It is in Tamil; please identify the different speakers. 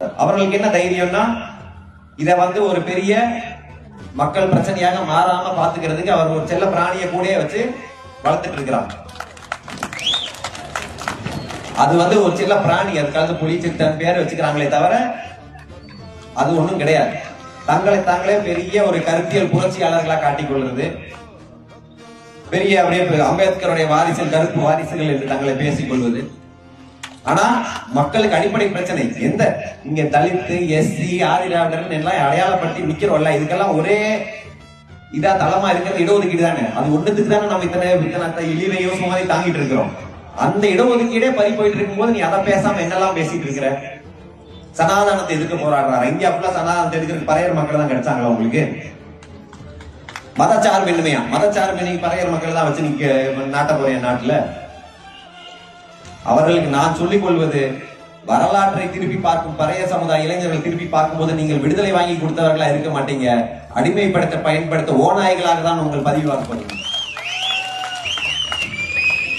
Speaker 1: அவர்களுக்கு என்ன தைரியம்னா இத ஒரு பெரிய மக்கள் பிரச்சனையாக மாறாம பாத்துக்கிறதுக்கு அவர் ஒரு செல்ல பிராணியை கூட வச்சு வளர்த்துட்டு இருக்கிறாங்க. அது ஒரு செல்ல பிராணி, அதுக்காக புலி சித்தன் பேர் வச்சுக்கிறாங்களே தவிர அது ஒண்ணும் கிடையாது. தங்களை தாங்களே பெரிய ஒரு கருத்தியல் புரட்சியாளர்களா காட்டிக் கொள்வது, பெரிய அப்படியே அம்பேத்கருடைய வாரிசுகள், கருப்பு வாரிசுகள் என்று தங்களை பேசிக் கொள்வது. ஆனா மக்களுக்கு அடிப்படை பிரச்சனை எந்த இங்க தலித்து, எஸ்சி, ஆதிராவிடர் எல்லாம் அடையாளப்படுத்தி நிக்கிறோம்ல, இதுக்கெல்லாம் ஒரே இதா தளமா இருக்கிறது இடஒதுக்கீடு தானே. அது ஒண்ணுத்துக்கு தானே நம்ம இத்தனை இழிவையோ சுமாரி தாங்கிட்டு இருக்கிறோம். அந்த இடஒதுக்கீடே பறி போயிட்டு இருக்கும் போது நீ அதை பேசாம என்னெல்லாம் பேசிட்டு இருக்கிற? சனாதனத்தை எதுக்க போராடுறாரு? இந்தியா ஃபுல்லா சனாதனத்தை எதுக்கு பறையர் மக்கள் தான் கிடைச்சாங்களா உங்களுக்கு? மதச்சார்பின்மையா? மதச்சார்பின்மை பறையர் மக்கள் தான் வச்சு நீங்க நாட்ட போறேன் நாட்டுல. அவர்களுக்கு நான் சொல்லிக் கொள்வது, வரலாற்றை திருப்பி பார்க்கும் பறைய சமுதாய இளைஞர்கள் திருப்பி பார்க்கும் போது நீங்கள் விடுதலை வாங்கி கொடுத்தவர்களா இருக்க மாட்டீங்க, அடிமைப்படுத்த பயன்படுத்த ஓநாய்களாக தான் உங்கள் பதிவாக்கப்படுவீங்க.